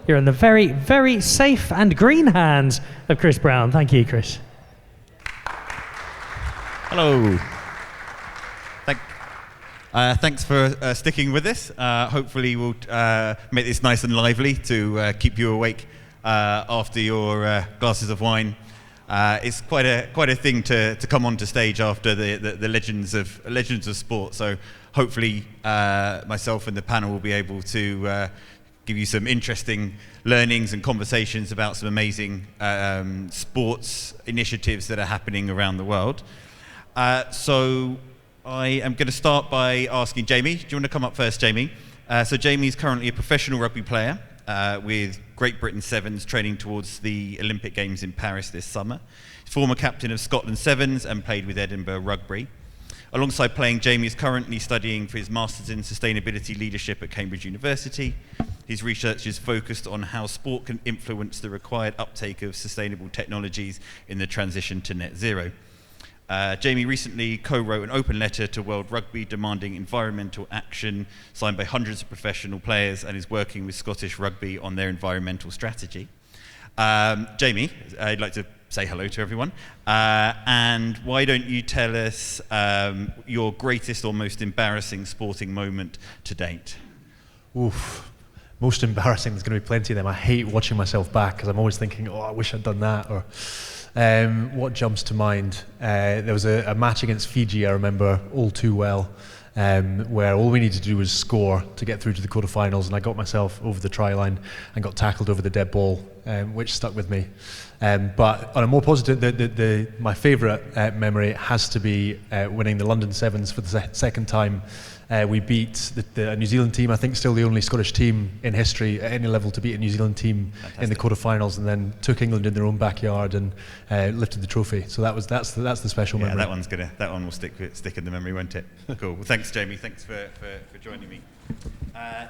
You're in the very, very safe and green hands of Chris Brown. Thank you, Chris. Hello. Thanks for sticking with us. Hopefully we'll make this nice and lively to keep you awake after your glasses of wine. It's quite a thing to come onto stage after the legends of sport. So hopefully myself and the panel will be able to give you some interesting learnings and conversations about some amazing sports initiatives that are happening around the world. So I am going to start by asking Jamie. Do you want to come up first, Jamie? So Jamie is currently a professional rugby player with Great Britain Sevens, training towards the Olympic Games in Paris this summer. He's former captain of Scotland Sevens and played with Edinburgh Rugby. Alongside playing, Jamie is currently studying for his Masters in Sustainability Leadership at Cambridge University. His research is focused on how sport can influence the required uptake of sustainable technologies in the transition to net zero. Jamie recently co-wrote an open letter to World Rugby demanding environmental action, signed by hundreds of professional players, and is working with Scottish Rugby on their environmental strategy. Jamie, I'd like to say hello to everyone. And why don't you tell us your greatest or most embarrassing sporting moment to date? Oof. Most embarrassing, there's going to be plenty of them. I hate watching myself back because I'm always thinking, oh, I wish I'd done that. Or what jumps to mind? There was a match against Fiji, I remember all too well, where all we needed to do was score to get through to the quarterfinals, and I got myself over the try line and got tackled over the dead ball, which stuck with me. But on a more positive, my favourite memory has to be winning the London Sevens for the second time. We beat the New Zealand team, I think still the only Scottish team in history at any level to beat a New Zealand team. Fantastic. In the quarterfinals, and then took England in their own backyard and lifted the trophy. So that's the special memory. That one will stick in the memory, won't it? Cool. Well, thanks, Jamie. Thanks for joining me.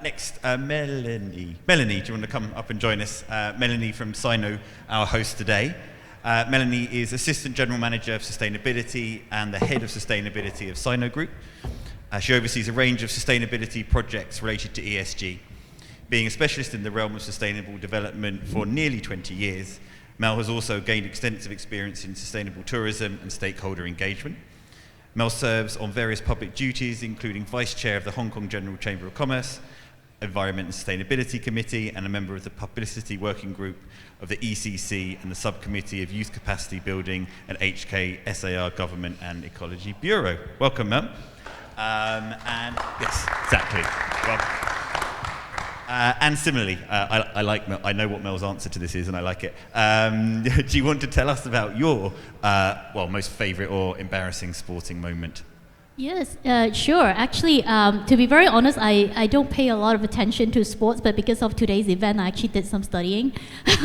Next, Melanie. Melanie, do you want to come up and join us? Melanie from Sino, our host today. Melanie is Assistant General Manager of Sustainability and the Head of Sustainability of Sino Group. She oversees a range of sustainability projects related to ESG. Being a specialist in the realm of sustainable development for nearly 20 years, Mel has also gained extensive experience in sustainable tourism and stakeholder engagement. Mel serves on various public duties, including Vice Chair of the Hong Kong General Chamber of Commerce, Environment and Sustainability Committee, and a member of the Publicity Working Group of the ECC and the Subcommittee of Youth Capacity Building at HK SAR Government and Ecology Bureau. Welcome, Mel. And yes, exactly. Welcome. And similarly, I like Mel. I know what Mel's answer to this is, and I like it. Do you want to tell us about your most favourite or embarrassing sporting moment? Yes, sure. Actually, to be very honest, I don't pay a lot of attention to sports, but because of today's event, I actually did some studying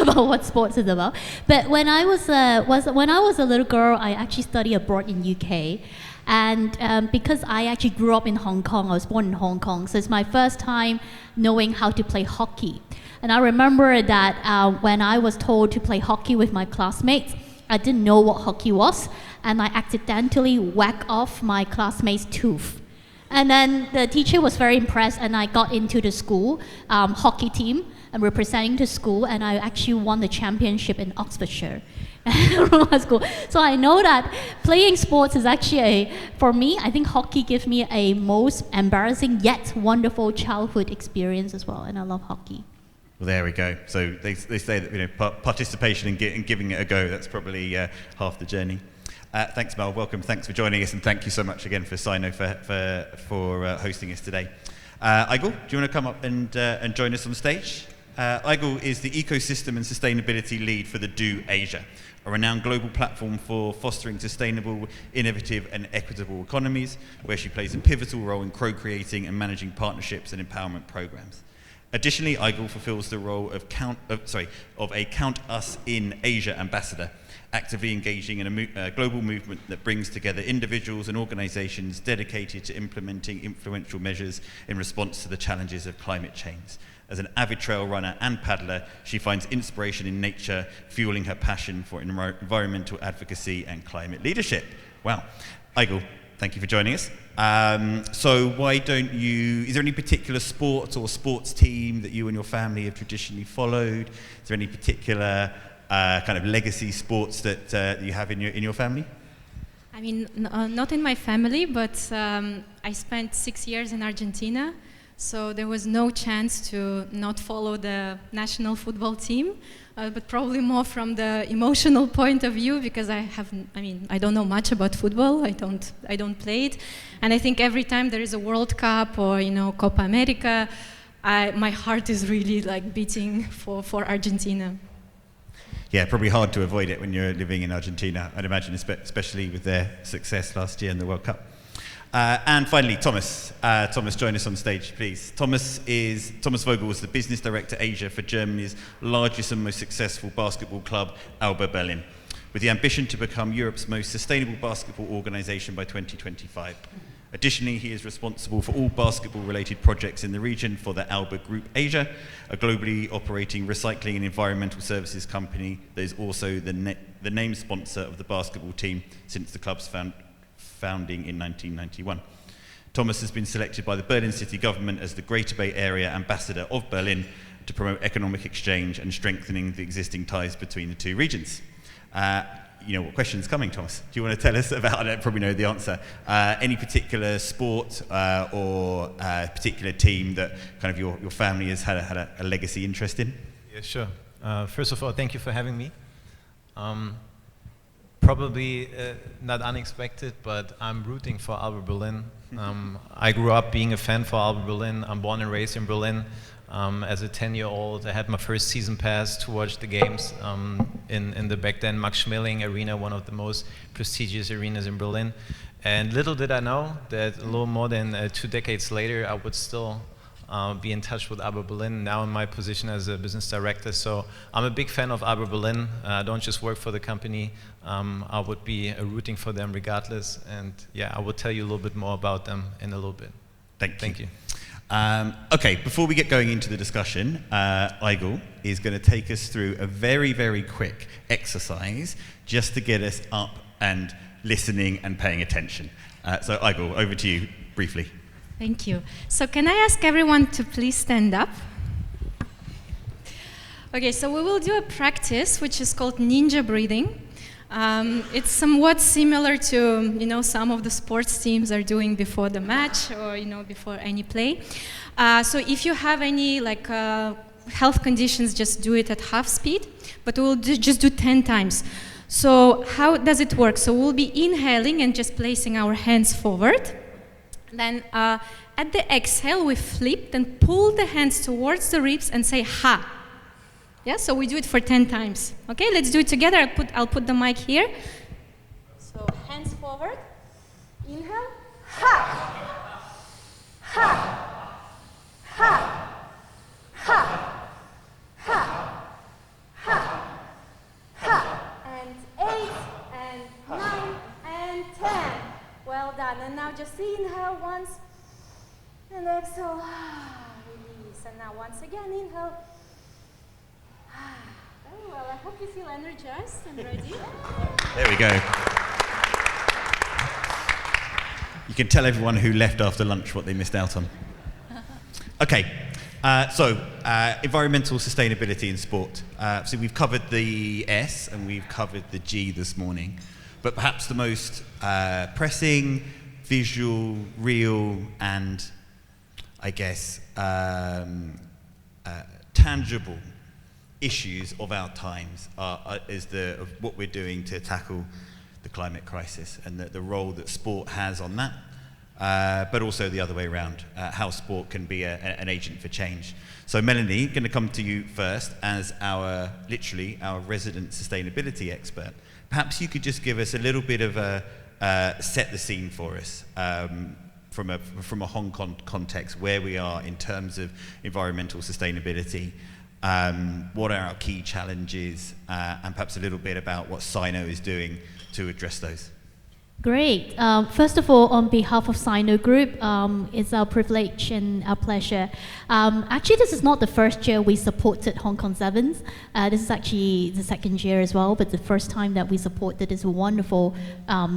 about what sports is about. But when I was a little girl, I actually studied abroad in UK. And because I actually grew up in Hong Kong, I was born in Hong Kong, so it's my first time knowing how to play hockey. And I remember that when I was told to play hockey with my classmates, I didn't know what hockey was, and I accidentally whacked off my classmate's tooth. And then the teacher was very impressed, and I got into the school hockey team and representing the school, and I actually won the championship in Oxfordshire. So I know that playing sports is actually for me, I think hockey gives me a most embarrassing yet wonderful childhood experience as well, and I love hockey. Well, there we go. So they say that participation and giving it a go, that's probably half the journey. Thanks, Mel. Welcome. Thanks for joining us, and thank you so much again for Sino for hosting us today. Igul, do you want to come up and join us on stage? Igul is the Ecosystem and Sustainability Lead for the Do Asia, a renowned global platform for fostering sustainable, innovative and equitable economies, where she plays a pivotal role in co-creating and managing partnerships and empowerment programs. Additionally, Igul fulfills the role of a Count Us in Asia ambassador, actively engaging in a global movement that brings together individuals and organizations dedicated to implementing influential measures in response to the challenges of climate change. As an avid trail runner and paddler, she finds inspiration in nature, fueling her passion for environmental advocacy and climate leadership. Wow. Igul, thank you for joining us. So why don't you, is there any particular sport or sports team that you and your family have traditionally followed? Is there any particular kind of legacy sports that you have in your family? I mean, not in my family, but I spent 6 years in Argentina, so there was no chance to not follow the national football team, but probably more from the emotional point of view, because I don't know much about football. I don't play it, and I think every time there is a World Cup or Copa America, my heart is really like beating for Argentina. Yeah, probably hard to avoid it when you're living in Argentina, I'd imagine, especially with their success last year in the World Cup. And finally, Thomas. Thomas, join us on stage, please. Thomas Vogel was the Business Director Asia for Germany's largest and most successful basketball club, Alba Berlin, with the ambition to become Europe's most sustainable basketball organisation by 2025. Additionally, he is responsible for all basketball-related projects in the region for the Alba Group Asia, a globally operating recycling and environmental services company that is also the name sponsor of the basketball team since the club's founding in 1991. Thomas has been selected by the Berlin city government as the Greater Bay Area Ambassador of Berlin to promote economic exchange and strengthening the existing ties between the two regions. You know what question's coming, Thomas? Do you want to tell us about, I probably know the answer, any particular sport or particular team that kind of your family has had a legacy interest in? Yeah, sure. First of all, thank you for having me. Probably not unexpected, but I'm rooting for Alba Berlin. I grew up being a fan for Alba Berlin. I'm born and raised in Berlin. As a 10-year-old, I had my first season pass to watch the games in the back then Max Schmeling Arena, one of the most prestigious arenas in Berlin. And little did I know that a little more than 2 decades later, I would still be in touch with Alba Berlin, now in my position as a business director. So I'm a big fan of Alba Berlin. I don't just work for the company. I would be rooting for them regardless. And yeah, I will tell you a little bit more about them in a little bit. Thank you. Okay, before we get going into the discussion, Igor is going to take us through a very, very quick exercise just to get us up and listening and paying attention. So Igor, over to you briefly. Thank you. So can I ask everyone to please stand up? Okay, so we will do a practice which is called ninja breathing. It's somewhat similar to some of the sports teams are doing before the match or before any play. So if you have any health conditions, just do it at half speed. But we'll just do 10 times. So how does it work? So we'll be inhaling and just placing our hands forward. Then at the exhale, we flip and pull the hands towards the ribs and say ha. Yeah, so we do it for 10 times. Okay, let's do it together. I'll put the mic here. So hands forward. Inhale. Ha. Ha. Ha. Ha. Ha. Ha. Ha. And 8 and 9 and 10. Well done. And now just inhale once and exhale. Release. And now once again, inhale. Very well. I hope you feel energized and ready. There we go. You can tell everyone who left after lunch what they missed out on. Okay, so environmental sustainability in sport. So we've covered the S and we've covered the G this morning, but perhaps the most pressing, visual, real, and I guess tangible issues of our times is of what we're doing to tackle the climate crisis and the role that sport has on that, but also the other way around, how sport can be an agent for change. So Melanie, going to come to you first as our resident sustainability expert. Perhaps you could just give us a little bit of set the scene for us from a Hong Kong context, where we are in terms of environmental sustainability. What are our key challenges, and perhaps a little bit about what Sino is doing to address those. Great. First of all, on behalf of Sino Group, it's our privilege and our pleasure. Actually, this is not the first year we supported Hong Kong Sevens. This is actually the second year as well, but the first time that we supported this wonderful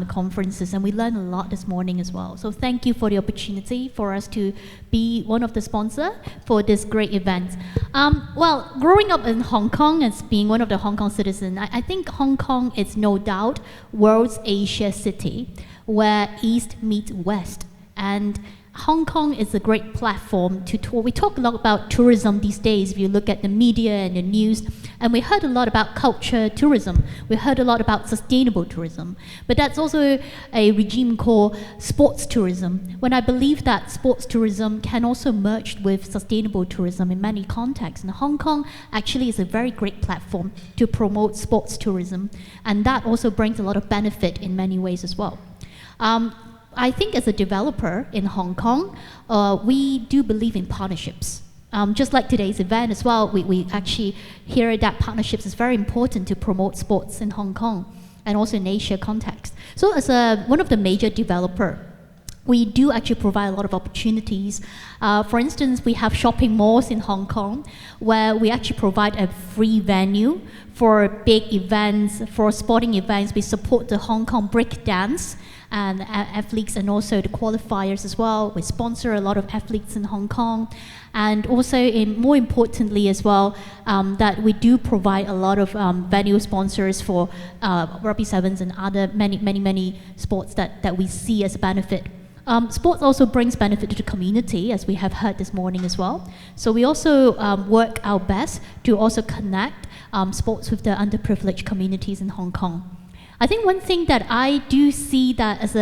conferences, and we learned a lot this morning as well. So thank you for the opportunity for us to be one of the sponsors for this great event. Well, growing up in Hong Kong as being one of the Hong Kong citizens, I think Hong Kong is no doubt world's Asia city, where East meets West. And Hong Kong is a great platform to talk. We talk a lot about tourism these days if you look at the media and the news. And we heard a lot about culture tourism. We heard a lot about sustainable tourism. But that's also a regime called sports tourism, when I believe that sports tourism can also merge with sustainable tourism in many contexts. And Hong Kong actually is a very great platform to promote sports tourism. And that also brings a lot of benefit in many ways as well. I think as a developer in Hong Kong, we do believe in partnerships. Just like today's event as well, we actually hear that partnerships is very important to promote sports in Hong Kong and also in Asia context. So as one of the major developer, we do actually provide a lot of opportunities. For instance, we have shopping malls in Hong Kong where we actually provide a free venue for big events, for sporting events. We support the Hong Kong break dance and athletes and also the qualifiers as well. We sponsor a lot of athletes in Hong Kong. And also, more importantly as well, that we do provide a lot of venue sponsors for Rugby Sevens and other many sports that we see as a benefit. Sports also brings benefit to the community, as we have heard this morning as well. So we also work our best to also connect sports with the underprivileged communities in Hong Kong. I think one thing that I do see that as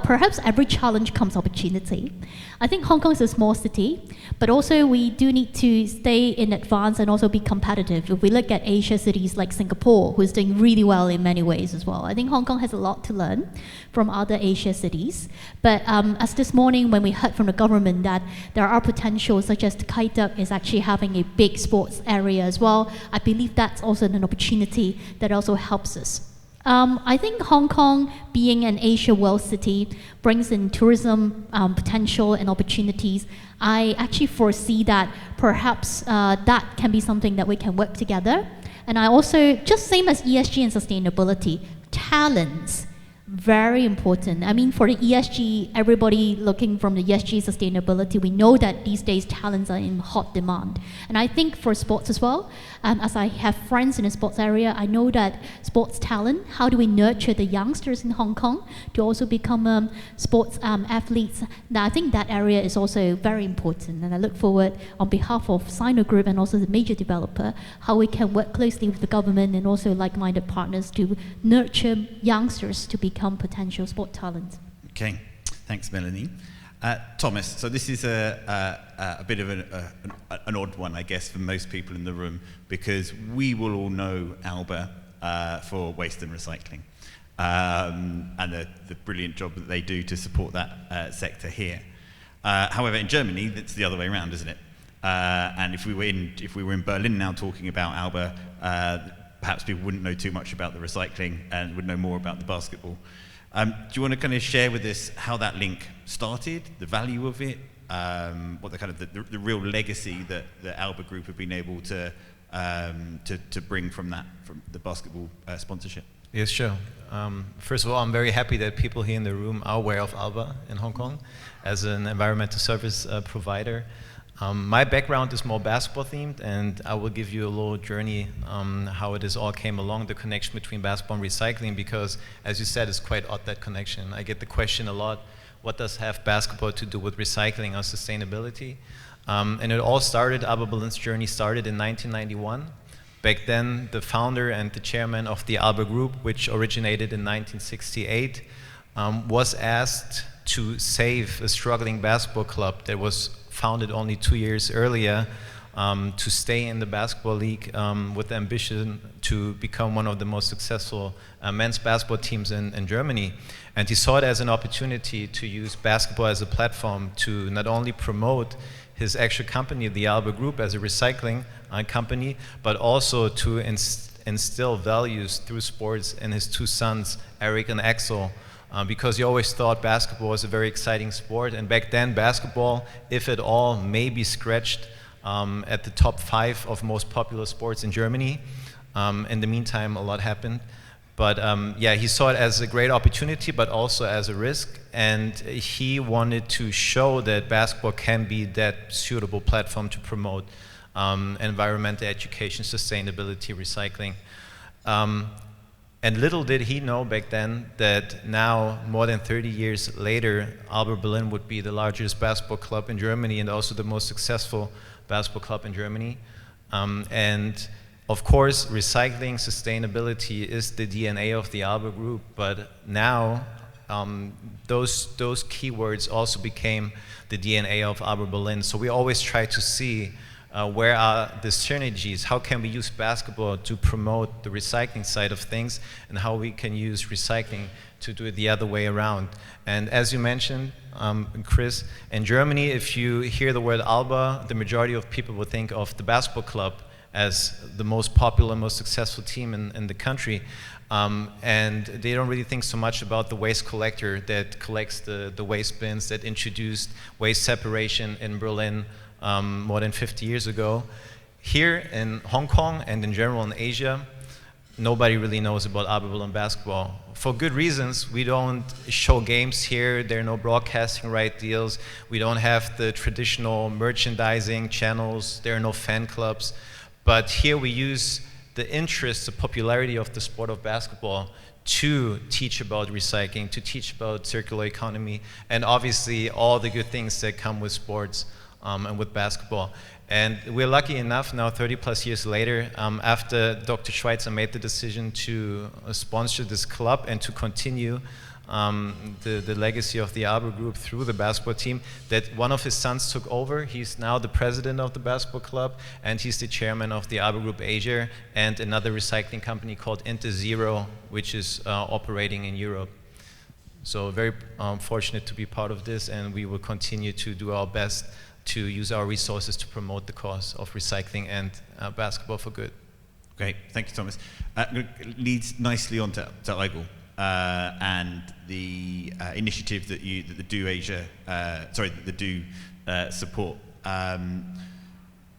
perhaps every challenge comes opportunity. I think Hong Kong is a small city, but also we do need to stay in advance and also be competitive. If we look at Asia cities like Singapore, who is doing really well in many ways as well, I think Hong Kong has a lot to learn from other Asia cities. But as this morning when we heard from the government that there are potentials such as Kai Tak is actually having a big sports area as well, I believe that's also an opportunity that also helps us. I think Hong Kong, being an Asia world city, brings in tourism potential and opportunities. I actually foresee that perhaps that can be something that we can work together. And I also, just same as ESG and sustainability, talents, very important. I mean, for the ESG, everybody looking from the ESG sustainability, we know that these days talents are in hot demand. And I think for sports as well, as I have friends in the sports area, I know that sports talent, how do we nurture the youngsters in Hong Kong to also become sports athletes? Now, I think that area is also very important. And I look forward on behalf of Sino Group and also the major developer, how we can work closely with the government and also like-minded partners to nurture youngsters to become potential sport talent. Okay, thanks, Melanie. Thomas, so this is a bit of an odd one, I guess, for most people in the room, because we will all know Alba for waste and recycling, and the brilliant job that they do to support that sector here. However, in Germany, it's the other way around, isn't it? And if we were in Berlin now talking about Alba, perhaps people wouldn't know too much about the recycling and would know more about the basketball. Do you want to kind of share with us how that link started, the value of it, what the kind of the real legacy that the Alba Group have been able to bring from the basketball sponsorship? Yes, sure. First of all, I'm very happy that people here in the room are aware of Alba in Hong Kong as an environmental service provider. My background is more basketball themed, and I will give you a little journey how it all came along, the connection between basketball and recycling, because as you said, it's quite odd, that connection. I get the question a lot, what does have basketball to do with recycling or sustainability? And it all started, Alba Berlin's journey started in 1991. Back then, the founder and the chairman of the Alba Group, which originated in 1968, was asked to save a struggling basketball club that was founded only 2 years earlier, to stay in the basketball league with the ambition to become one of the most successful men's basketball teams in Germany. And he saw it as an opportunity to use basketball as a platform to not only promote his actual company, the Alba Group, as a recycling company, but also to instill values through sports in his two sons, Eric and Axel, because you always thought basketball was a very exciting sport, and back then basketball, if at all, maybe scratched at the top 5 of most popular sports in Germany. In the meantime, a lot happened. But yeah, he saw it as a great opportunity, but also as a risk. And he wanted to show that basketball can be that suitable platform to promote environmental education, sustainability, recycling. And little did he know back then that now, more than 30 years later, Alba Berlin would be the largest basketball club in Germany and also the most successful basketball club in Germany. And of course, recycling, sustainability is the DNA of the Alba Group, but now those keywords also became the DNA of Alba Berlin. So we always try to see where are the synergies, how can we use basketball to promote the recycling side of things, and how we can use recycling to do it the other way around. And as you mentioned, Chris, in Germany, if you hear the word Alba, the majority of people will think of the basketball club as the most popular, most successful team in the country. And they don't really think so much about the waste collector that collects the waste bins, that introduced waste separation in Berlin more than 50 years ago. Here in Hong Kong and in general in Asia, nobody really knows about Alba Berlin basketball. For good reasons. We don't show games here, there are no broadcasting right deals, we don't have the traditional merchandising channels, there are no fan clubs. But here we use the interest, the popularity of the sport of basketball to teach about recycling, to teach about circular economy, and obviously all the good things that come with sports and with basketball. And we're lucky enough now, 30 plus years later, after Dr. Schweitzer made the decision to sponsor this club and to continue the legacy of the Alba Group through the basketball team, that one of his sons took over. He's now the president of the basketball club, and he's the chairman of the Alba Group Asia and another recycling company called InterZero, which is operating in Europe. So very fortunate to be part of this, and we will continue to do our best to use our resources to promote the cause of recycling and basketball for good. Great, thank you, Thomas. Leads nicely on to Eigel. And the initiative that the Do Asia, the Do support.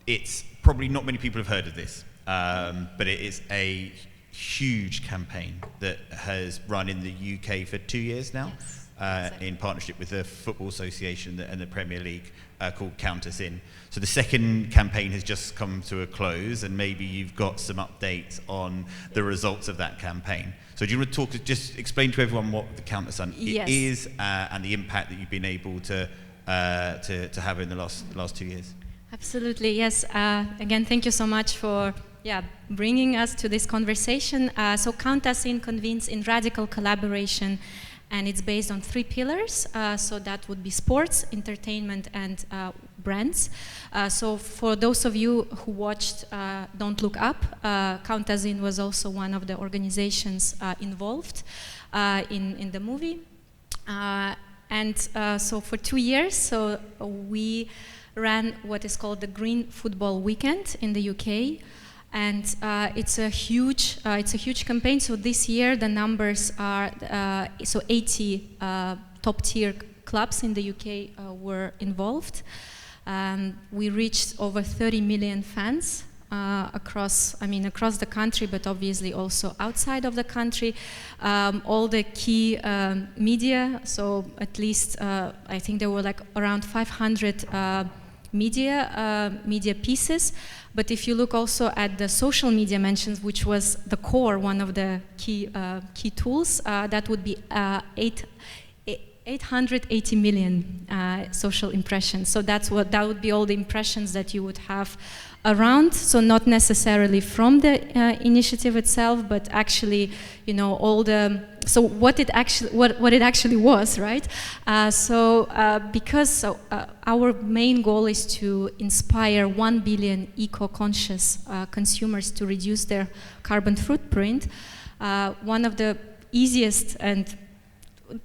It's probably not many people have heard of this, but it is a huge campaign that has run in the UK for 2 years now, in partnership with the Football Association and the Premier League, called Count Us In. So the second campaign has just come to a close, and maybe you've got some updates on the results of that campaign. So do you want to just explain to everyone what the Count Us In is, and the impact that you've been able to have in the last 2 years? Absolutely, yes. Again, thank you so much for bringing us to this conversation. So Count Us In convenes in radical collaboration, and it's based on 3 pillars. So that would be sports, entertainment, and brands. So for those of you who watched Don't Look Up, Count Us In was also one of the organizations involved in the movie. So for 2 years, we ran what is called the Green Football Weekend in the UK. And it's a huge campaign. So this year the numbers are 80 top tier clubs in the UK were involved. We reached over 30 million fans across the country, but obviously also outside of the country. All the key media. So at least I think there were like around 500 media pieces. But if you look also at the social media mentions, which was the core, one of the key tools, that would be 880 million social impressions. So that would be all the impressions that you would have around. So not necessarily from the initiative itself, but actually, all the. So what it actually was, right? Because our main goal is to inspire 1 billion eco-conscious consumers to reduce their carbon footprint. One of the easiest and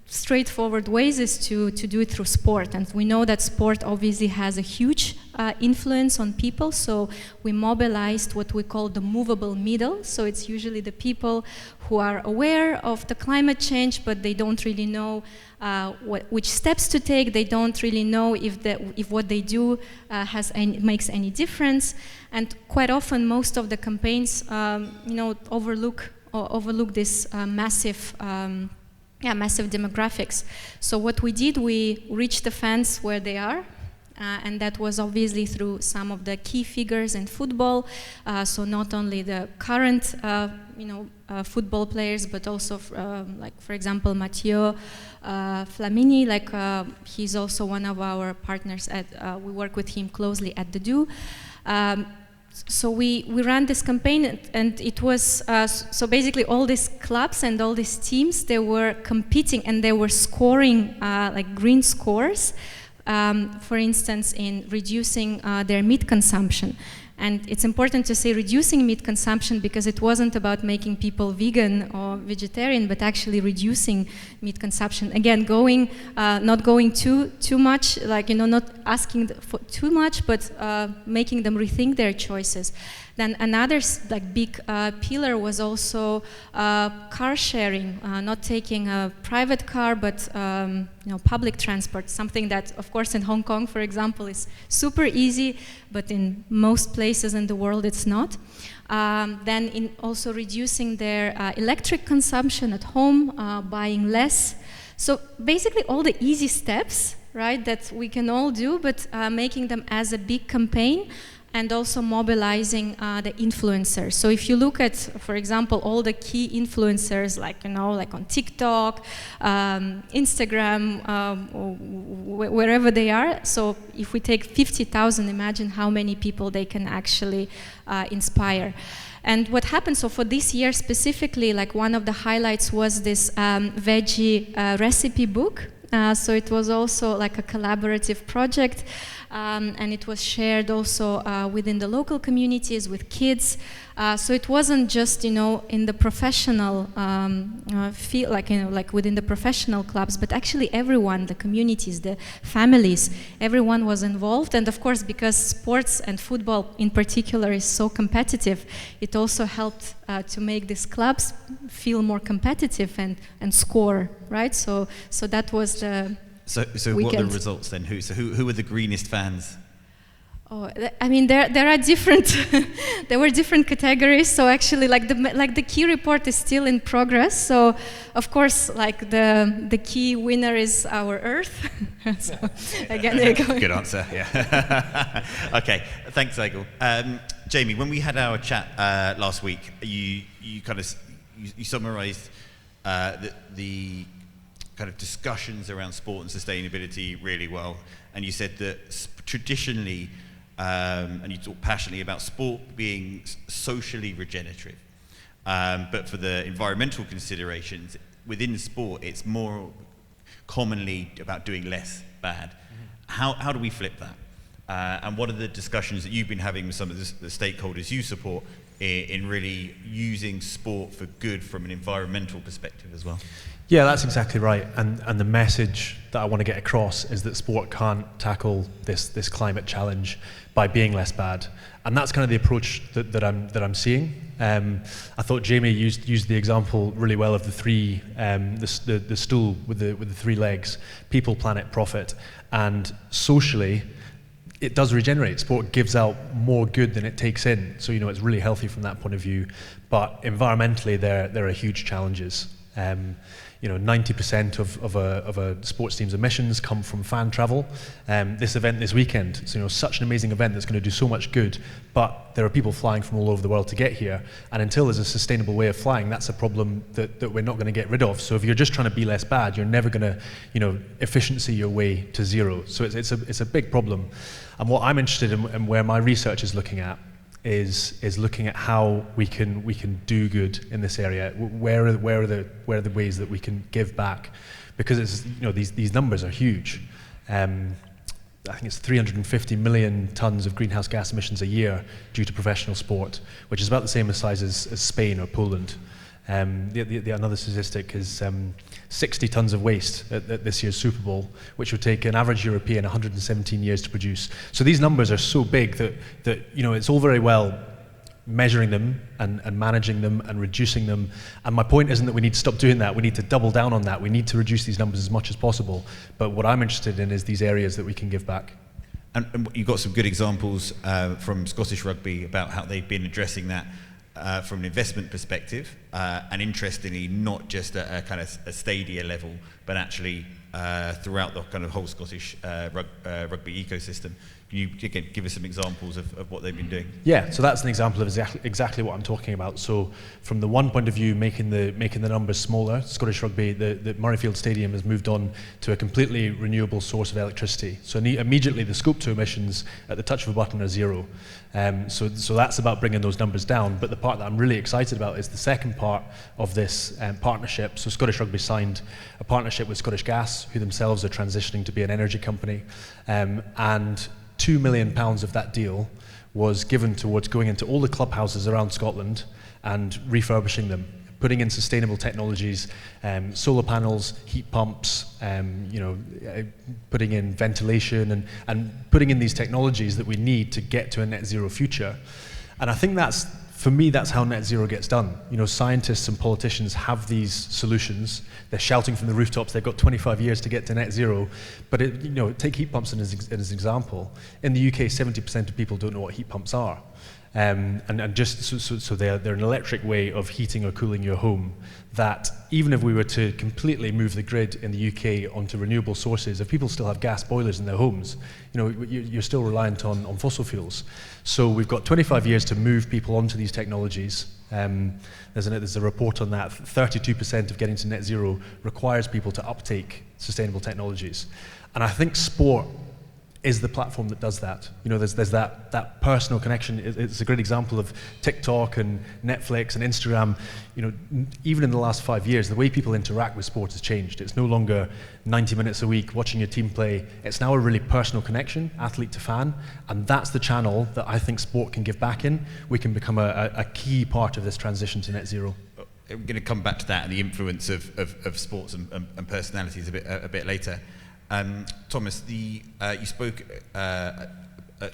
straightforward ways is to do it through sport, and we know that sport obviously has a huge influence on people. So we mobilized what we call the movable middle. So it's usually the people who are aware of the climate change, but they don't really know which steps to take. They don't really know if what they do makes any difference. And quite often, most of the campaigns, overlook this massive demographics. So what we did, we reached the fans where they are, and that was obviously through some of the key figures in football. So not only the current, football players, but also, like for example, Matteo Flamini. Like he's also one of our partners. We work with him closely at the Do. So we ran this campaign, and it was so basically all these clubs and all these teams, they were competing and they were scoring like green scores, for instance, in reducing their meat consumption. And it's important to say reducing meat consumption because it wasn't about making people vegan or vegetarian, but actually reducing meat consumption. Again, not going too much, like, not asking for too much, but making them rethink their choices. Then another big pillar was also car sharing, not taking a private car, but public transport, something that, of course, in Hong Kong, for example, is super easy, but in most places in the world it's not. Then in also reducing their electric consumption at home, buying less. So basically all the easy steps, right, that we can all do, but making them as a big campaign, and also mobilizing the influencers. So if you look at, for example, all the key influencers, like on TikTok, Instagram, or wherever they are. So if we take 50,000, imagine how many people they can actually inspire. And what happened, so for this year specifically, like one of the highlights was this veggie recipe book. So it was also like a collaborative project, and it was shared also within the local communities with kids. So it wasn't just in the professional field, like within the professional clubs, but actually everyone, the communities, the families, everyone was involved. And of course, because sports and football in particular is so competitive, it also helped to make these clubs feel more competitive and score, right? So that was the So weekend. What are the results then? Who were the greenest fans? Oh, I mean, there are different. There were different categories. So actually, like the key report is still in progress. So of course, like the key winner is our Earth. So, again, there you go. Good answer. Yeah. Okay. Thanks, Egil. Jamie, when we had our chat last week, you summarised the kind of discussions around sport and sustainability really well, and you said that traditionally. And you talk passionately about sport being socially regenerative. But for the environmental considerations, within sport, it's more commonly about doing less bad. Mm-hmm. How do we flip that? And what are the discussions that you've been having with some of the stakeholders you support in really using sport for good from an environmental perspective as well? Yeah, that's exactly right. And the message that I want to get across is that sport can't tackle this climate challenge by being less bad. And that's kind of the approach that I'm seeing. I thought Jamie used the example really well of the stool with the three legs: people, planet, profit. And socially, it does regenerate. Sport gives out more good than it takes in. So it's really healthy from that point of view. But environmentally, there are huge challenges. 90% of a sports team's emissions come from fan travel. This event this weekend, so such an amazing event that's going to do so much good, but there are people flying from all over the world to get here, and until there's a sustainable way of flying, that's a problem that we're not going to get rid of. So if you're just trying to be less bad, you're never going to efficiency your way to zero. So it's a big problem. And what I'm interested in, and where my research is looking at, is looking at how we can do good in this area. Where are the ways that we can give back? Because it's these numbers are huge. I think it's 350 million tons of greenhouse gas emissions a year due to professional sport, which is about the same size as Spain or Poland. Another statistic is 60 tons of waste at this year's Super Bowl, which would take an average European 117 years to produce. So these numbers are so big that it's all very well measuring them and managing them and reducing them. And my point isn't that we need to stop doing that. We need to double down on that. We need to reduce these numbers as much as possible. But what I'm interested in is these areas that we can give back. And you've got some good examples from Scottish Rugby about how they've been addressing that from an investment perspective, and interestingly, not just at a kind of a stadia level, but actually throughout the kind of whole Scottish rugby ecosystem. Can you again give us some examples of what they've been doing? Yeah, so that's an example of exactly what I'm talking about. So from the one point of view, making the numbers smaller, Scottish Rugby, the Murrayfield Stadium has moved on to a completely renewable source of electricity. So immediately the Scope 2 emissions at the touch of a button are zero. So that's about bringing those numbers down. But the part that I'm really excited about is the second part of this partnership. So Scottish Rugby signed a partnership with Scottish Gas, who themselves are transitioning to be an energy company, and £2 million of that deal was given towards going into all the clubhouses around Scotland and refurbishing them, putting in sustainable technologies, solar panels, heat pumps, putting in ventilation and putting in these technologies that we need to get to a net zero future. And I think for me, that's how net zero gets done. Scientists and politicians have these solutions. They're shouting from the rooftops, they've got 25 years to get to net zero. But take heat pumps as an example. In the UK, 70% of people don't know what heat pumps are. And just so they're an electric way of heating or cooling your home that even if we were to completely move the grid in the UK onto renewable sources, if people still have gas boilers in their homes, you're still reliant on fossil fuels. So we've got 25 years to move people onto these technologies. There's a report on that. 32% of getting to net zero requires people to uptake sustainable technologies. And I think sport is the platform that does that. There's that personal connection. It's a great example of TikTok and Netflix and Instagram. Even in the last 5 years, the way people interact with sport has changed. It's no longer 90 minutes a week watching your team play. It's now a really personal connection, athlete to fan, and that's the channel that I think sport can give back in. We can become a key part of this transition to net zero. I'm going to come back to that and the influence of sports and personalities a bit later. Thomas, you spoke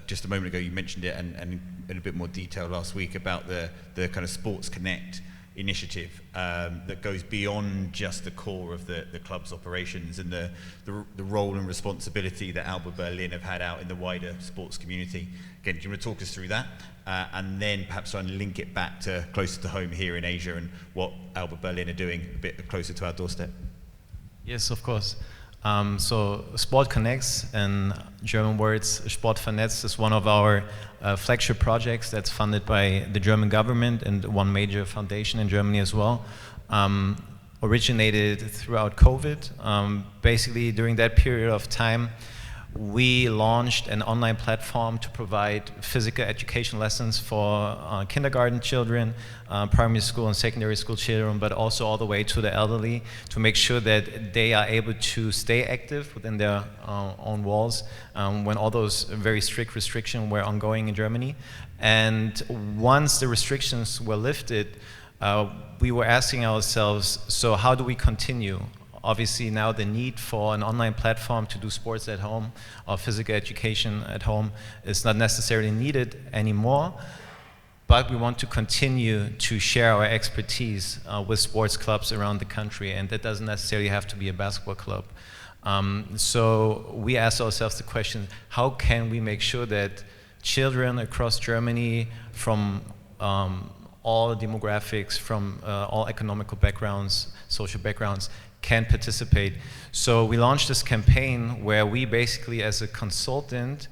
just a moment ago, you mentioned it and in a bit more detail last week about the kind of Sports Connect initiative that goes beyond just the core of the club's operations and the role and responsibility that Alba Berlin have had out in the wider sports community. Again, do you want to talk us through that? And then perhaps try and link it back to closer to home here in Asia and what Alba Berlin are doing a bit closer to our doorstep? Yes, of course. So Sport Connects, in German words, Sport vernetzt, is one of our flagship projects that's funded by the German government and one major foundation in Germany as well. Originated throughout COVID. Basically, during that period of time, we launched an online platform to provide physical education lessons for kindergarten children, primary school and secondary school children, but also all the way to the elderly, to make sure that they are able to stay active within their own walls when all those very strict restrictions were ongoing in Germany. And once the restrictions were lifted, we were asking ourselves, so how do we continue? Obviously now the need for an online platform to do sports at home or physical education at home is not necessarily needed anymore, but we want to continue to share our expertise with sports clubs around the country, and that doesn't necessarily have to be a basketball club. So we asked ourselves the question, how can we make sure that children across Germany from all demographics, from all economical backgrounds, social backgrounds, can participate. So we launched this campaign where we basically, as a consultant,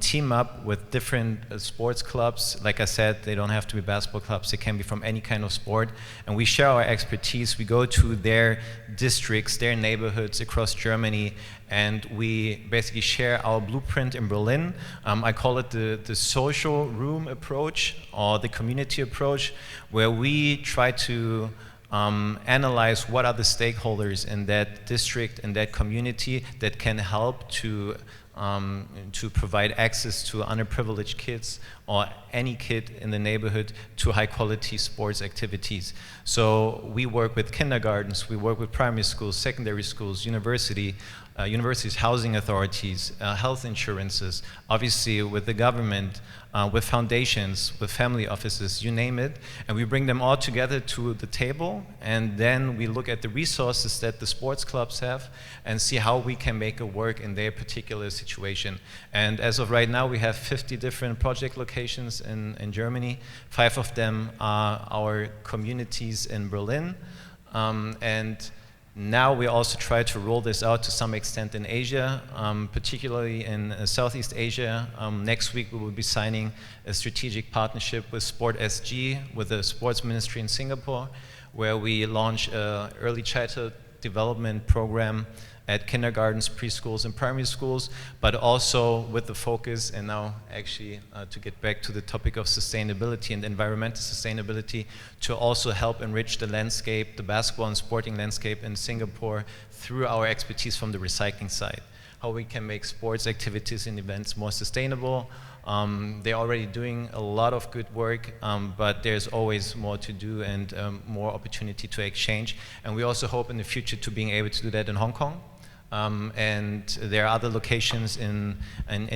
team up with different sports clubs. Like I said, they don't have to be basketball clubs, they can be from any kind of sport. And we share our expertise. We go to their districts, their neighborhoods across Germany, and we basically share our blueprint in Berlin. I call it the social room approach or the community approach, where we try to analyze what are the stakeholders in that district, in that community that can help to to provide access to underprivileged kids or any kid in the neighborhood to high quality sports activities. So we work with kindergartens, we work with primary schools, secondary schools, universities, housing authorities, health insurances, obviously with the government, with foundations, with family offices, you name it, and we bring them all together to the table, and then we look at the resources that the sports clubs have and see how we can make it work in their particular situation. And as of right now, we have 50 different project locations in Germany. 5 of them are our communities in Berlin, and now we also try to roll this out to some extent in Asia, particularly in Southeast Asia. Next week we will be signing a strategic partnership with Sport SG, with the sports ministry in Singapore, where we launch an early childhood development program at kindergartens, preschools, and primary schools, but also with the focus, and now actually to get back to the topic of sustainability and environmental sustainability, to also help enrich the landscape, the basketball and sporting landscape in Singapore through our expertise from the recycling side. How we can make sports activities and events more sustainable. They're already doing a lot of good work, but there's always more to do and more opportunity to exchange. And we also hope in the future to being able to do that in Hong Kong. And there are other locations in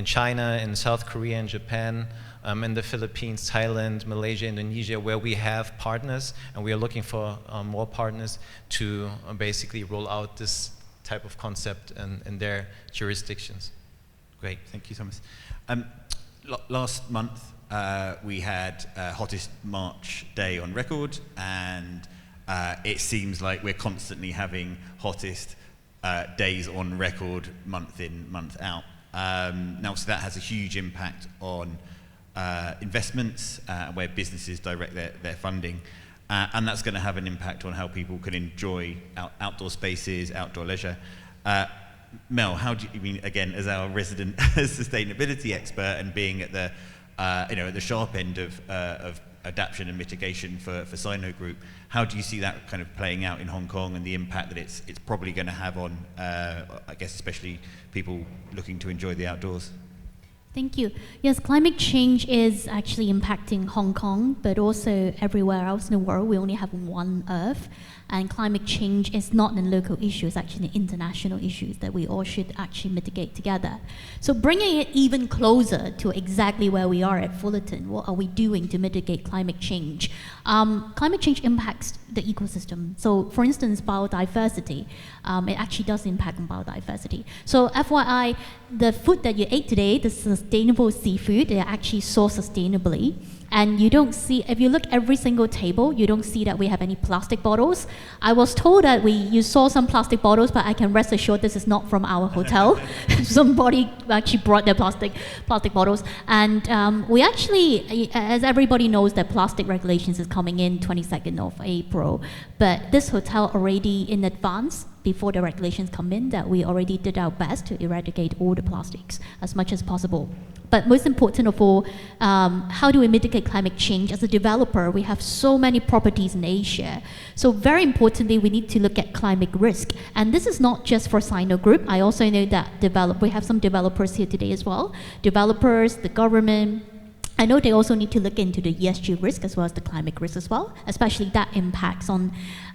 China, in South Korea, and Japan, in the Philippines, Thailand, Malaysia, Indonesia, where we have partners, and we are looking for more partners to basically roll out this type of concept in their jurisdictions. Great, thank you, Thomas. Last month, we had Hottest March Day on record, and it seems like we're constantly having hottest days on record, month in, month out. Now, so that has a huge impact on investments, where businesses direct their funding, and that's going to have an impact on how people can enjoy outdoor spaces, outdoor leisure. Mel, how do you, I mean, again, as our resident sustainability expert and being at the at the sharp end of adaptation and mitigation for Sino Group, how do you see that kind of playing out in Hong Kong and the impact that it's probably going to have on, I guess, especially people looking to enjoy the outdoors? Thank you. Yes, climate change is actually impacting Hong Kong, but also everywhere else in the world. We only have one Earth, and climate change is not a local issue, it's actually an international issue that we all should actually mitigate together. So bringing it even closer to exactly where we are at Fullerton, what are we doing to mitigate climate change? Climate change impacts the ecosystem. So for instance, biodiversity, it actually does impact on biodiversity. So FYI, the food that you ate today, the sustainable seafood, they are actually sourced sustainably. And you don't see, if you look every single table, you don't see that we have any plastic bottles. I was told that you saw some plastic bottles, but I can rest assured this is not from our hotel. Somebody actually brought their plastic bottles. And we actually, as everybody knows, that plastic regulations is coming in 22nd of April. But this hotel already in advance, before the regulations come in, that we already did our best to eradicate all the plastics as much as possible. But most important of all, how do we mitigate climate change? As a developer, we have so many properties in Asia. So very importantly, we need to look at climate risk. And this is not just for Sino Group. I also know that we have some developers here today as well. Developers, the government, I know they also need to look into the ESG risk as well as the climate risk as well, especially that impacts on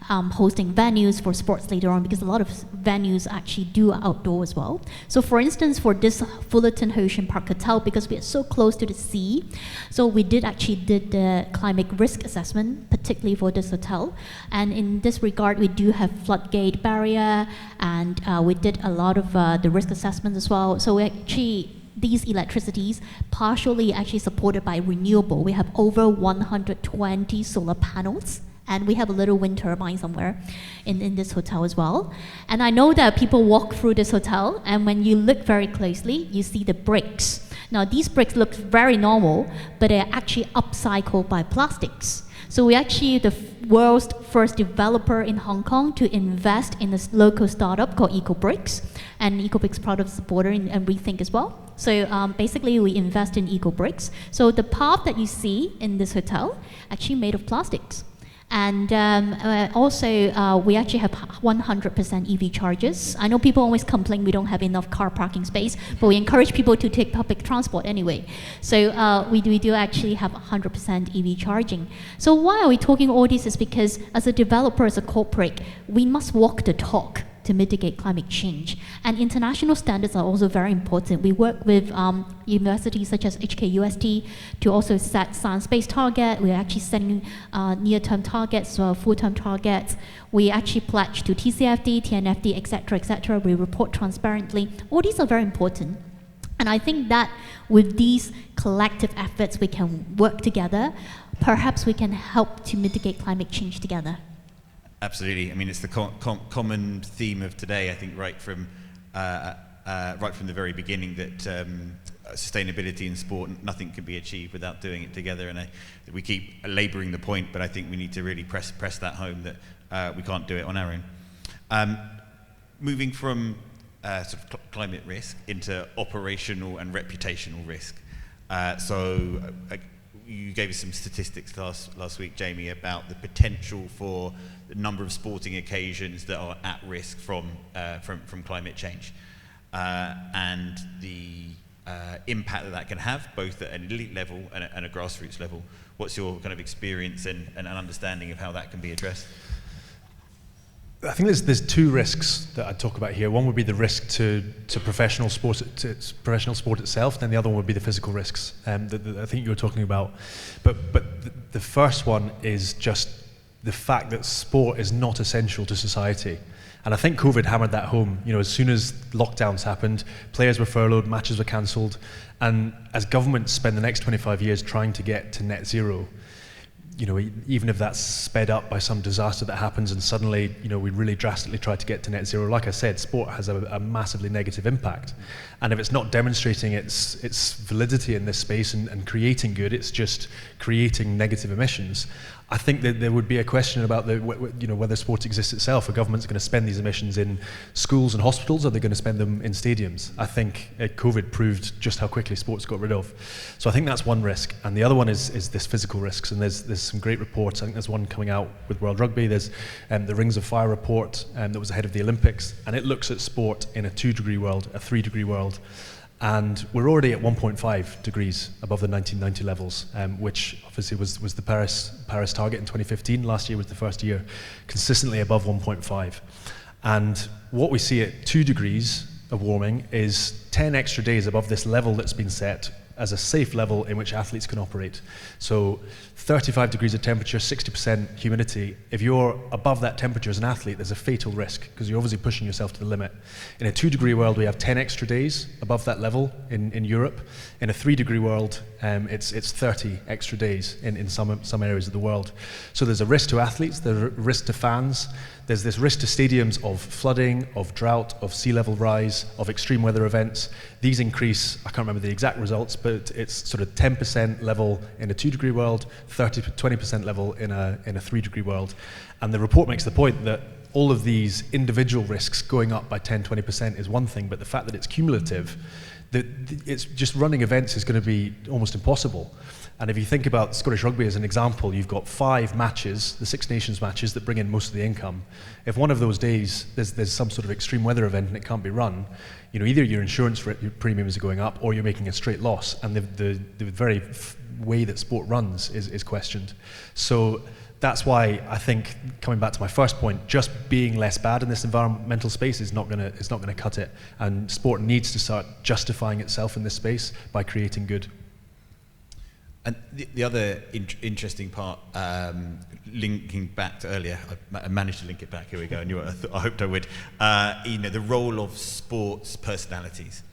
hosting venues for sports later on, because a lot of venues actually do outdoor as well. So for instance, for this Fullerton Ocean Park Hotel, because we are so close to the sea, so we did the climate risk assessment, particularly for this hotel. And in this regard, we do have floodgate barrier, and we did a lot of the risk assessments as well. So we actually, these electricities partially actually supported by renewable. We have over 120 solar panels, and we have a little wind turbine somewhere in this hotel as well. And I know that people walk through this hotel, and when you look very closely, you see the bricks. Now these bricks look very normal, but they're actually upcycled by plastics. So we're actually the world's first developer in Hong Kong to invest in a local startup called EcoBricks, and EcoBricks proud of supporter and Rethink as well. So basically we invest in EcoBricks. So the path that you see in this hotel actually made of plastics. And also, we actually have 100% EV charges. I know people always complain we don't have enough car parking space, but we encourage people to take public transport anyway. So we do actually have 100% EV charging. So why are we talking all this is because as a developer, as a corporate, we must walk the talk to mitigate climate change. And international standards are also very important. We work with universities such as HKUST to also set science-based target. We're actually setting near-term targets, full-term targets. We actually pledge to TCFD, TNFD, etc., etc. We report transparently. All these are very important. And I think that with these collective efforts, we can work together. Perhaps we can help to mitigate climate change together. Absolutely. I mean, it's the common theme of today. I think right from the very beginning that sustainability in sport, nothing can be achieved without doing it together. And we keep labouring the point, but I think we need to really press that home that we can't do it on our own. Moving from sort of climate risk into operational and reputational risk. You gave us some statistics last week, Jamie, about the potential for the number of sporting occasions that are at risk from climate change, and the impact that can have, both at an elite level and a grassroots level. What's your kind of experience and an understanding of how that can be addressed? I think there's two risks that I'd talk about here. One would be the risk to professional sport, professional sport itself, and the other one would be the physical risks that I think you were talking about. But the first one is just the fact that sport is not essential to society. And I think COVID hammered that home. You know, as soon as lockdowns happened, players were furloughed, matches were cancelled, and as governments spend the next 25 years trying to get to net zero, you know, even if that's sped up by some disaster that happens and suddenly, you know, we really drastically try to get to net zero, like I said, sport has a massively negative impact. And if it's not demonstrating its validity in this space and creating good, it's just creating negative emissions. I think that there would be a question about whether sport exists itself. Are governments going to spend these emissions in schools and hospitals, or are they going to spend them in stadiums? I think COVID proved just how quickly sports got rid of. So I think that's one risk. And the other one is this physical risks. And there's some great reports. I think there's one coming out with World Rugby. There's the Rings of Fire report that was ahead of the Olympics. And it looks at sport in a 2-degree world, a 3-degree world. And we're already at 1.5 degrees above the 1990 levels, which obviously was the Paris target in 2015. Last year was the first year consistently above 1.5. And what we see at 2 degrees of warming is 10 extra days above this level that's been set as a safe level in which athletes can operate. So 35 degrees of temperature, 60% humidity. If you're above that temperature as an athlete, there's a fatal risk because you're obviously pushing yourself to the limit. In a 2-degree world, we have 10 extra days above that level in Europe. In a 3-degree world, it's 30 extra days in some areas of the world. So there's a risk to athletes, there's a risk to fans, there's this risk to stadiums of flooding, of drought, of sea level rise, of extreme weather events. These increase, I can't remember the exact results, but it's sort of 10% level in a 2-degree world, 20% level in a 3-degree world. And the report makes the point that all of these individual risks going up by 10, 20% is one thing, but the fact that it's cumulative, that it's just running events is going to be almost impossible. And if you think about Scottish Rugby as an example, you've got 5 matches, the Six Nations matches that bring in most of the income. If one of those days there's some sort of extreme weather event and it can't be run, you know, either your insurance premiums are going up or you're making a straight loss, and the very way that sport runs is questioned. So that's why I think, coming back to my first point, just being less bad in this environmental space is not going to cut it, and sport needs to start justifying itself in this space by creating good. And the other interesting part, linking back to earlier, I managed to link it back. Here we go. I hoped I would. The role of sports personalities.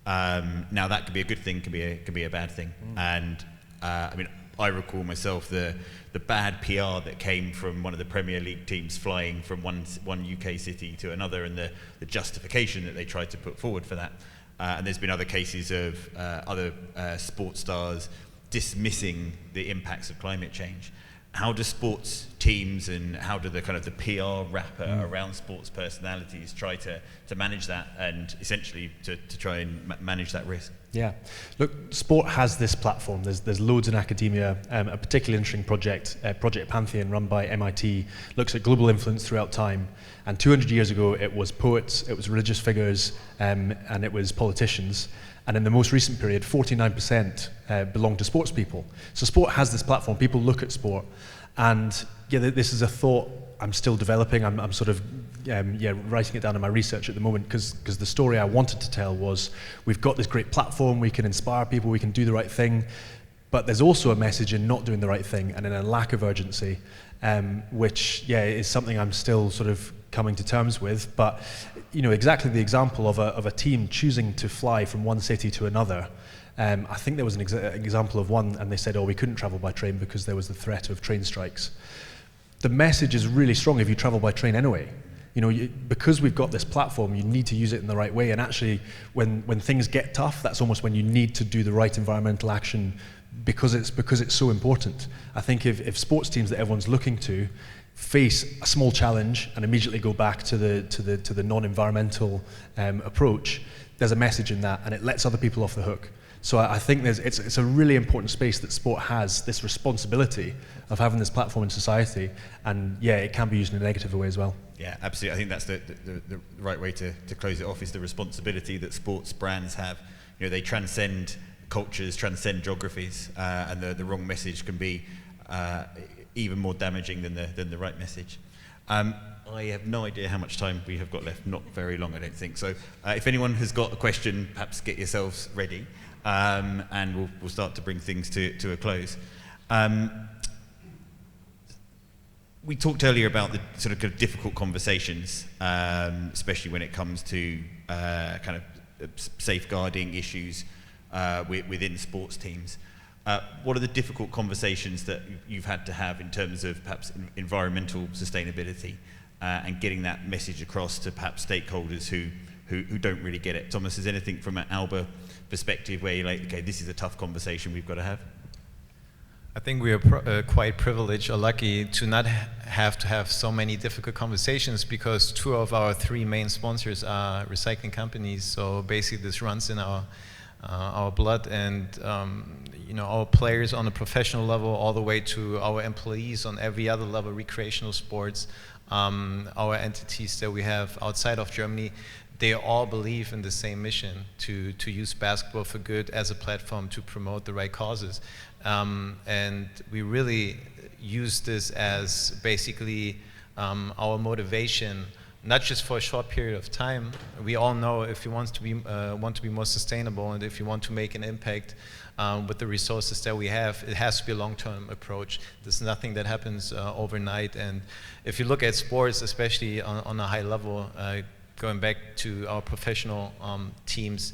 Now that could be a good thing, could be a bad thing. And I recall myself the bad PR that came from one of the Premier League teams flying from one UK city to another, and the justification that they tried to put forward for that. And there's been other cases of other sports stars dismissing the impacts of climate change. How do sports teams, and how do the kind of the PR wrapper around sports personalities try to manage that and essentially to try and manage that risk? Yeah, look, sport has this platform. There's loads in academia. A particularly interesting project, Project Pantheon, run by MIT, looks at global influence throughout time. And 200 years ago, it was poets, it was religious figures, and it was politicians. And in the most recent period, 49% belong to sports people. So sport has this platform. People look at sport, and yeah, this is a thought I'm still developing. I'm sort of writing it down in my research at the moment, because the story I wanted to tell was, we've got this great platform, we can inspire people, we can do the right thing, but there's also a message in not doing the right thing and in a lack of urgency, which is something I'm still sort of coming to terms with. But exactly the example of a team choosing to fly from one city to another. I think there was an example of one, and they said, we couldn't travel by train because there was the threat of train strikes. The message is really strong if you travel by train anyway. Because we've got this platform, you need to use it in the right way. And actually, when things get tough, that's almost when you need to do the right environmental action, because it's so important. I think if sports teams that everyone's looking to face a small challenge and immediately go back to the non-environmental approach, there's a message in that, and it lets other people off the hook. So I think it's a really important space that sport has, this responsibility of having this platform in society, and it can be used in a negative way as well. Yeah, absolutely. I think that's the right way to close it off, is the responsibility that sports brands have. They transcend cultures, transcend geographies, and the wrong message can be even more damaging than the right message. I have no idea how much time we have got left. Not very long, I don't think. So if anyone has got a question, perhaps get yourselves ready, and we'll start to bring things to a close. We talked earlier about the sort of difficult conversations, especially when it comes to kind of safeguarding issues within sports teams. What are the difficult conversations that you've had to have in terms of perhaps environmental sustainability and getting that message across to perhaps stakeholders who don't really get it? Thomas, is anything from an Alba perspective where you're like, okay, this is a tough conversation we've got to have? I think we are quite privileged or lucky to not have to have so many difficult conversations, because 2 of our 3 main sponsors are recycling companies. So basically this runs in our blood, and our players on a professional level all the way to our employees on every other level, recreational sports, our entities that we have outside of Germany, they all believe in the same mission, to use basketball for good as a platform to promote the right causes. And we really use this as basically our motivation, not just for a short period of time. We all know if you want to be more sustainable, and if you want to make an impact with the resources that we have, it has to be a long-term approach. There's nothing that happens overnight. And if you look at sports, especially on a high level, going back to our professional teams,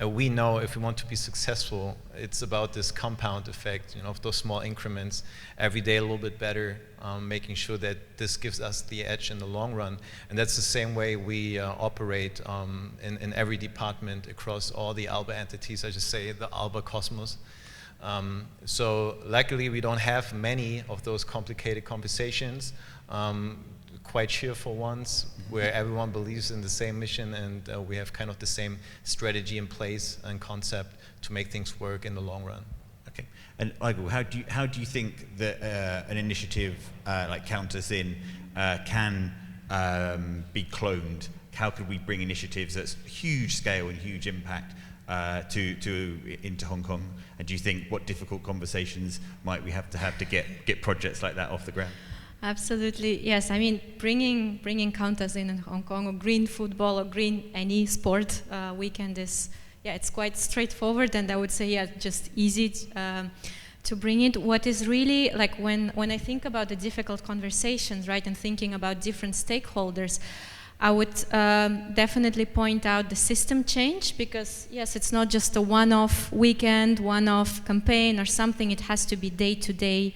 we know if we want to be successful, it's about this compound effect, of those small increments, every day a little bit better, making sure that this gives us the edge in the long run. And that's the same way we operate in every department across all the Alba entities. I just say the Alba Cosmos. So luckily we don't have many of those complicated conversations, quite cheerful ones where everyone believes in the same mission, and we have kind of the same strategy in place and concept to make things work in the long run. Okay. And Igor, how do you think that an initiative like Count Us In can be cloned? How could we bring initiatives at huge scale and huge impact into Hong Kong? And do you think what difficult conversations might we have to get projects like that off the ground? Absolutely, yes. I mean, bringing Count Us In Hong Kong, or green football, or green any sport weekend is, it's quite straightforward, and I would say, just easy to bring it. What is really, like, when I think about the difficult conversations, right, and thinking about different stakeholders, I would definitely point out the system change, because yes, it's not just a one-off weekend, one-off campaign or something. It has to be day-to-day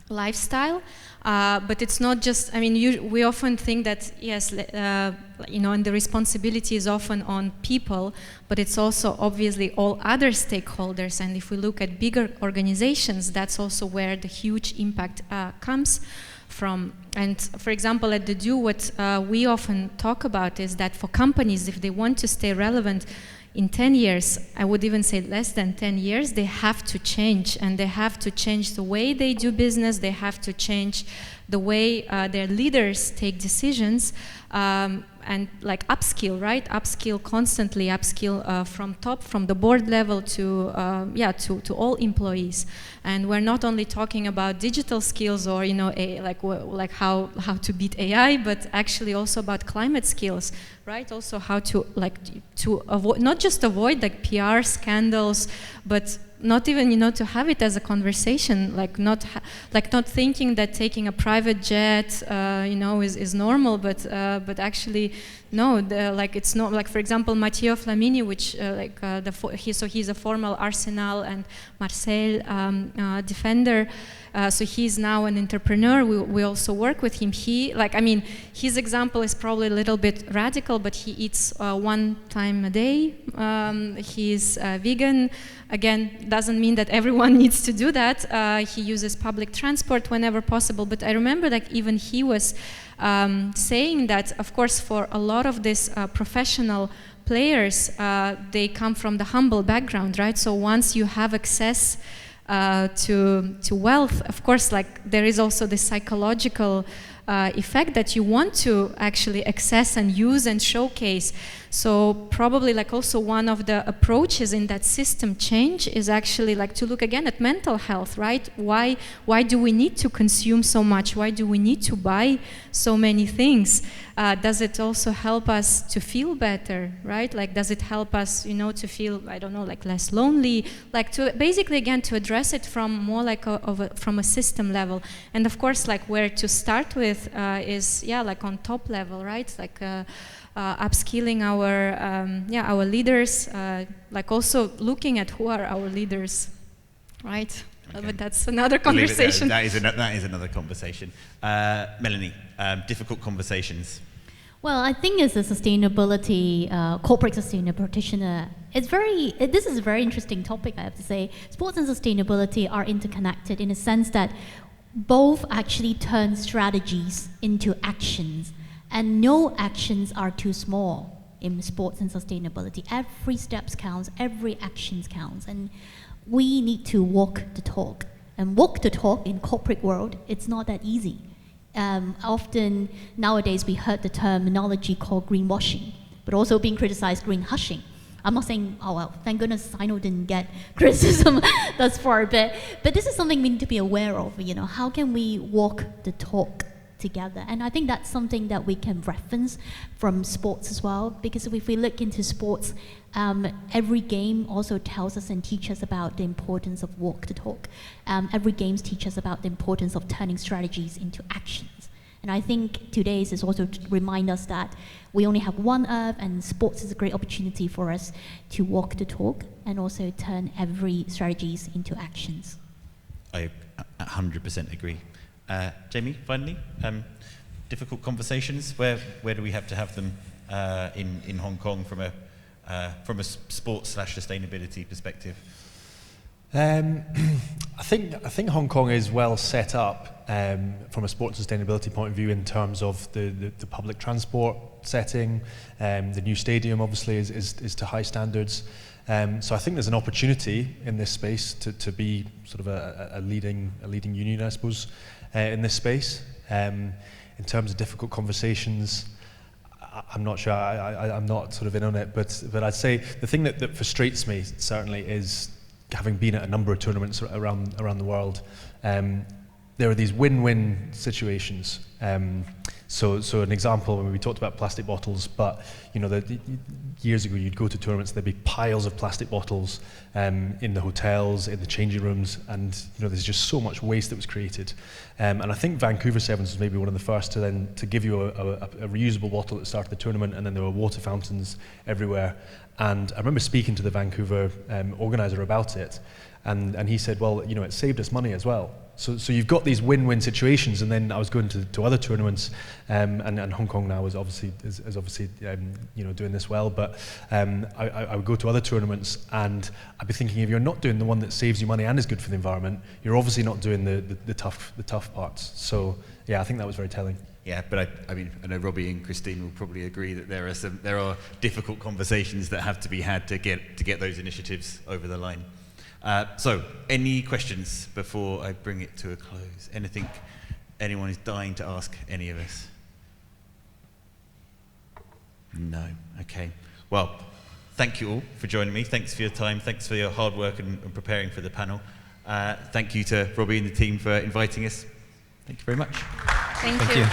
lifestyle. But it's not just, I mean, we often think that, yes, and the responsibility is often on people, but it's also obviously all other stakeholders. And if we look at bigger organizations, that's also where the huge impact comes from. And for example, at the Do, what we often talk about is that for companies, if they want to stay relevant in 10 years, I would even say less than 10 years, they have to change, and they have to change the way they do business, they have to change the way their leaders take decisions, and like upskill, right? Upskill constantly, upskill from top, from the board level to all employees. And we're not only talking about digital skills or like how to beat AI, but actually also about climate skills, right? Also how to avoid, not just avoid like PR scandals, but not even to have it as a conversation, like not thinking that taking a private jet is normal, but actually no, it's not, like for example Matteo Flamini, which he's a former Arsenal and Marseille defender. So he's now an entrepreneur. We also work with him. His example is probably a little bit radical, but he eats 1 time a day. He's vegan. Again, doesn't mean that everyone needs to do that. He uses public transport whenever possible. But I remember that even he was saying that, of course, for a lot of these professional players, they come from the humble background, right? So once you have access to wealth, of course, like there is also the psychological effect that you want to actually access and use and showcase. So probably like also one of the approaches in that system change is actually like to look again at mental health, right? Why do we need to consume so much? Why do we need to buy so many things? Does it also help us to feel better, right? Like does it help us, to feel, I don't know, like less lonely? Like to basically again to address it from more like from a system level. And of course, like where to start with is like on top level, right? Like upskilling our leaders, like also looking at who are our leaders, right? Okay. But that's another conversation. That is another conversation. Melanie, difficult conversations. Well, I think as a sustainability, corporate sustainability practitioner, this is a very interesting topic, I have to say. Sports and sustainability are interconnected in a sense that both actually turn strategies into actions. And no actions are too small in sports and sustainability. Every step counts, every action counts. And we need to walk the talk. And walk the talk in corporate world, it's not that easy. Often nowadays we heard the terminology called greenwashing, but also being criticized green hushing. I'm not saying, oh well, thank goodness Sino didn't get criticism thus far, but this is something we need to be aware of. How can we walk the talk together? And I think that's something that we can reference from sports as well, because if we look into sports, every game also tells us and teaches us about the importance of walk the talk. Every game teaches us about the importance of turning strategies into actions. And I think today's is also to remind us that we only have one Earth, and sports is a great opportunity for us to walk the talk and also turn every strategies into actions. I 100% agree. Jamie, finally, difficult conversations. Where do we have to have them in Hong Kong from a sports/sustainability perspective? I think Hong Kong is well set up from a sports sustainability point of view in terms of the public transport setting. The new stadium obviously is to high standards. So I think there's an opportunity in this space to be sort of a leading union, I suppose, in this space. In terms of difficult conversations, I'm not sure. I'm not sort of in on it, but I'd say the thing that frustrates me certainly is, having been at a number of tournaments around the world, there are these win-win situations. So an example, when we talked about plastic bottles, but years ago you'd go to tournaments, there'd be piles of plastic bottles in the hotels, in the changing rooms, and there's just so much waste that was created. And I think Vancouver Sevens was maybe one of the first to give you a reusable bottle at the start of the tournament, and then there were water fountains everywhere. And I remember speaking to the Vancouver organizer about it, and he said, well, it saved us money as well. So you've got these win-win situations, and then I was going to other tournaments, and Hong Kong now is obviously doing this well. But I would go to other tournaments, and I'd be thinking, if you're not doing the one that saves you money and is good for the environment, you're obviously not doing the tough parts. So yeah, I think that was very telling. Yeah, but I mean, I know Robbie and Christine will probably agree that there are difficult conversations that have to be had to get those initiatives over the line. So, any questions before I bring it to a close? Anything anyone is dying to ask any of us? No. Okay. Well, thank you all for joining me. Thanks for your time. Thanks for your hard work and preparing for the panel. Thank you to Robbie and the team for inviting us. Thank you very much. Thank you.